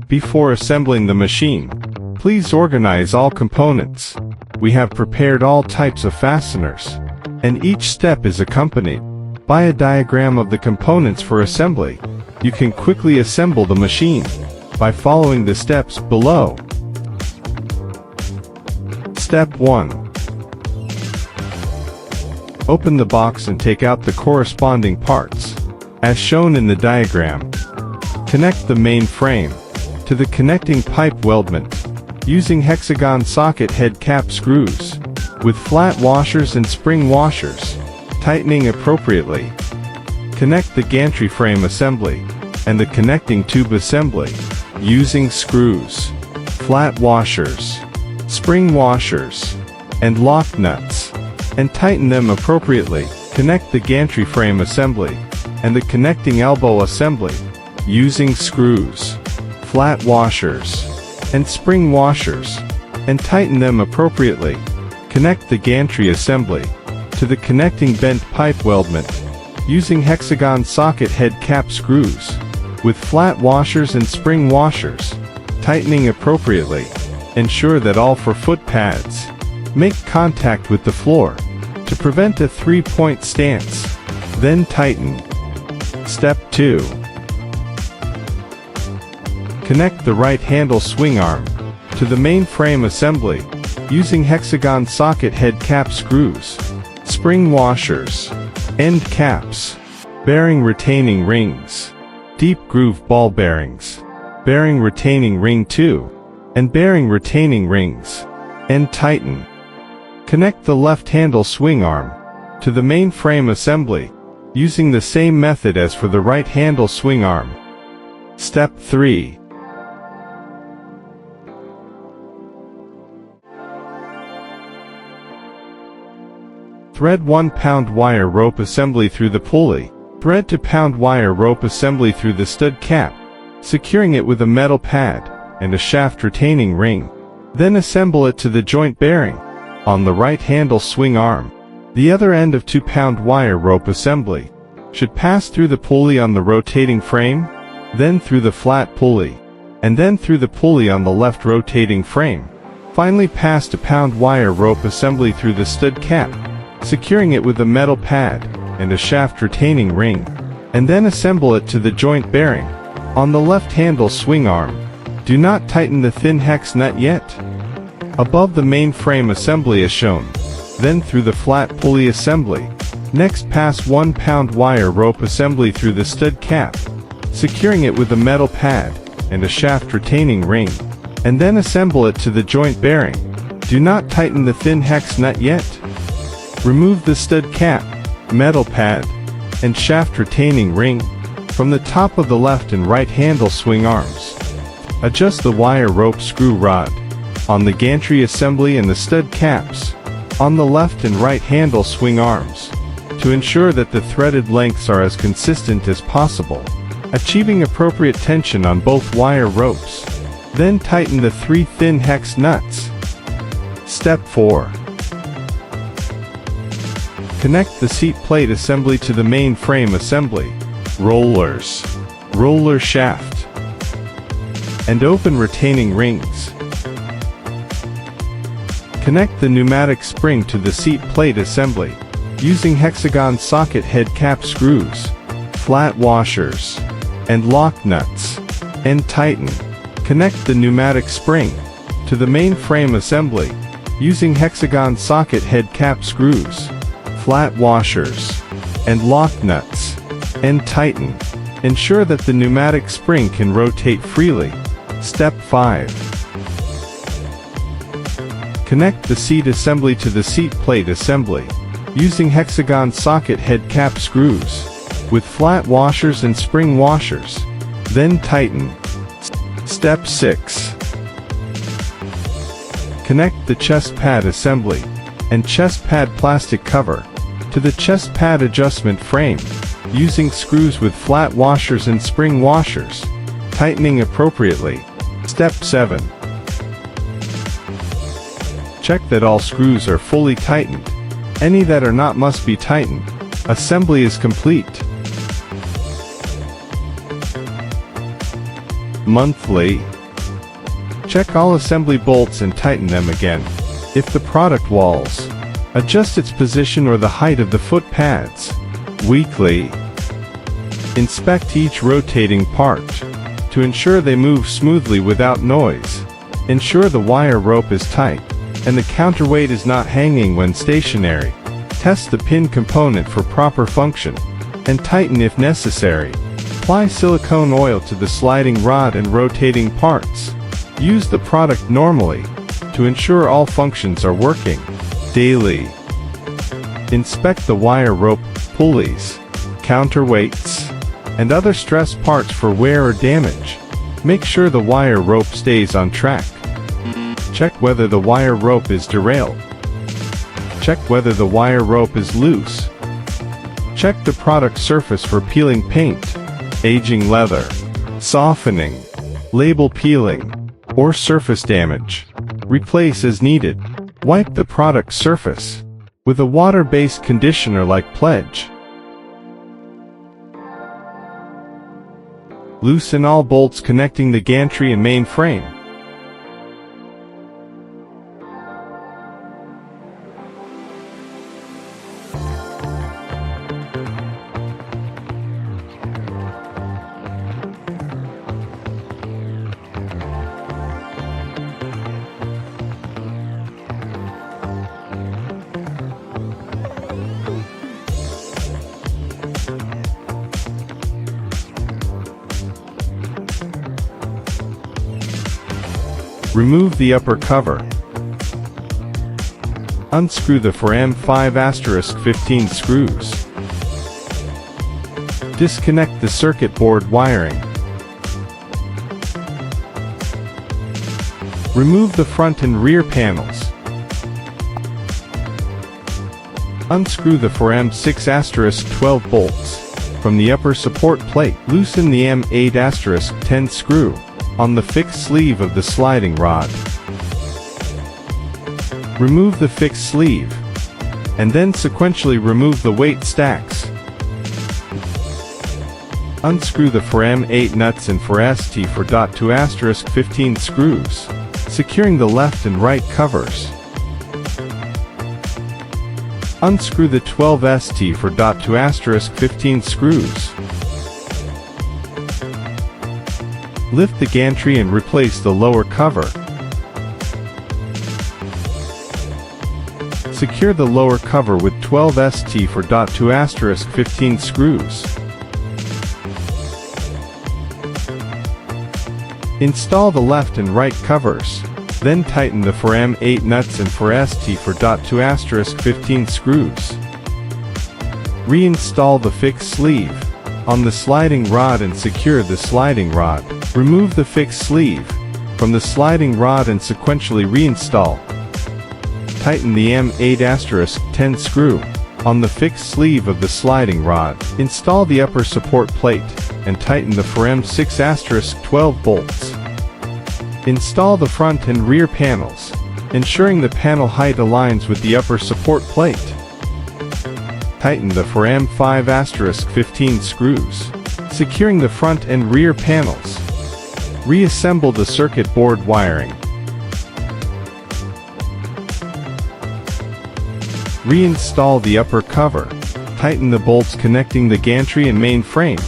Before assembling the machine, please organize all components. We have prepared all types of fasteners, and each step is accompanied by a diagram of the components for assembly. You can quickly assemble the machine by following the steps below. Step 1. Open the box and take out the corresponding parts, as shown in the diagram. Connect the main frame to the connecting pipe weldment using hexagon socket head cap screws with flat washers and spring washers, tightening appropriately. Connect the gantry frame assembly and the connecting tube assembly using screws, flat washers, spring washers, and lock nuts, and tighten them appropriately. Connect the gantry frame assembly and the connecting elbow assembly using screws, flat washers, and spring washers, and tighten them appropriately. Connect the gantry assembly to the connecting bent pipe weldment using hexagon socket head cap screws with flat washers and spring washers, tightening appropriately. Ensure that all 4 foot pads make contact with the floor to prevent a 3-point stance. Then tighten. Step 2. Connect the right handle swing arm to the main frame assembly using hexagon socket head cap screws, spring washers, end caps, bearing retaining rings, deep groove ball bearings, bearing retaining ring 2, and bearing retaining rings, and tighten. Connect the left handle swing arm to the main frame assembly using the same method as for the right handle swing arm. Step 3. Thread 1 pound wire rope assembly through the pulley. Thread 2 pound wire rope assembly through the stud cap, securing it with a metal pad and a shaft retaining ring. Then assemble it to the joint bearing on the right handle swing arm. The other end of 2 pound wire rope assembly should pass through the pulley on the rotating frame, then through the flat pulley, and then through the pulley on the left rotating frame. Finally pass 2 pound wire rope assembly through the stud cap, securing it with a metal pad and a shaft retaining ring, and then assemble it to the joint bearing on the left handle swing arm. Do not tighten the thin hex nut yet. Above the main frame assembly as shown, then through the flat pulley assembly. Next pass 1 pound wire rope assembly through the stud cap, securing it with a metal pad and a shaft retaining ring, and then assemble it to the joint bearing. Do not tighten the thin hex nut yet. Remove the stud cap, metal pad, and shaft retaining ring from the top of the left and right handle swing arms. Adjust the wire rope screw rod on the gantry assembly and the stud caps on the left and right handle swing arms to ensure that the threaded lengths are as consistent as possible, achieving appropriate tension on both wire ropes. Then tighten the 3 thin hex nuts. Step 4. Connect the seat plate assembly to the main frame assembly, rollers, roller shaft, and open retaining rings. Connect the pneumatic spring to the seat plate assembly using hexagon socket head cap screws, flat washers, and lock nuts, and tighten. Connect the pneumatic spring to the main frame assembly using hexagon socket head cap screws, flat washers, and lock nuts, and tighten. Ensure that the pneumatic spring can rotate freely. Step 5. Connect the seat assembly to the seat plate assembly using hexagon socket head cap screws with flat washers and spring washers. Then tighten. Step 6. Connect the chest pad assembly and chest pad plastic cover to the chest pad adjustment frame using screws with flat washers and spring washers, tightening appropriately. Step 7. Check that all screws are fully tightened. Any that are not must be tightened. Assembly is complete. Monthly. Check all assembly bolts and tighten them again. If the product walls, adjust its position or the height of the foot pads. Weekly. Inspect each rotating part to ensure they move smoothly without noise. Ensure the wire rope is tight and the counterweight is not hanging when stationary. Test the pin component for proper function and tighten if necessary. Apply silicone oil to the sliding rod and rotating parts. Use the product normally to ensure all functions are working. Daily. Inspect the wire rope, pulleys, counterweights, and other stress parts for wear or damage. Make sure the wire rope stays on track. Check whether the wire rope is derailed. Check whether the wire rope is loose. Check the product surface for peeling paint, aging leather, softening, label peeling, or surface damage. Replace as needed. Wipe the product surface with a water-based conditioner like Pledge. Loosen all bolts connecting the gantry and main frame. Remove the upper cover. Unscrew the 4M5*15 screws. Disconnect the circuit board wiring. Remove the front and rear panels. Unscrew the 4M6*12 bolts from the upper support plate. Loosen the M8*10 screw on the fixed sleeve of the sliding rod. Remove the fixed sleeve, and then sequentially remove the weight stacks. Unscrew the 4M8 nuts and 4ST4.2*15 screws, securing the left and right covers. Unscrew the 12ST4.2*15 screws. Lift the gantry and replace the lower cover. Secure the lower cover with 12ST4.2*15 screws. Install the left and right covers, then tighten the 4M8 nuts and 4ST4.2*15 screws. Reinstall the fixed sleeve on the sliding rod and secure the sliding rod. Remove the fixed sleeve from the sliding rod and sequentially reinstall. Tighten the M8*10 screw on the fixed sleeve of the sliding rod. Install the upper support plate and tighten the 4M6*12 bolts. Install the front and rear panels, ensuring the panel height aligns with the upper support plate. Tighten the 4M5*15 screws, securing the front and rear panels. Reassemble the circuit board wiring. Reinstall the upper cover. Tighten the bolts connecting the gantry and main frame.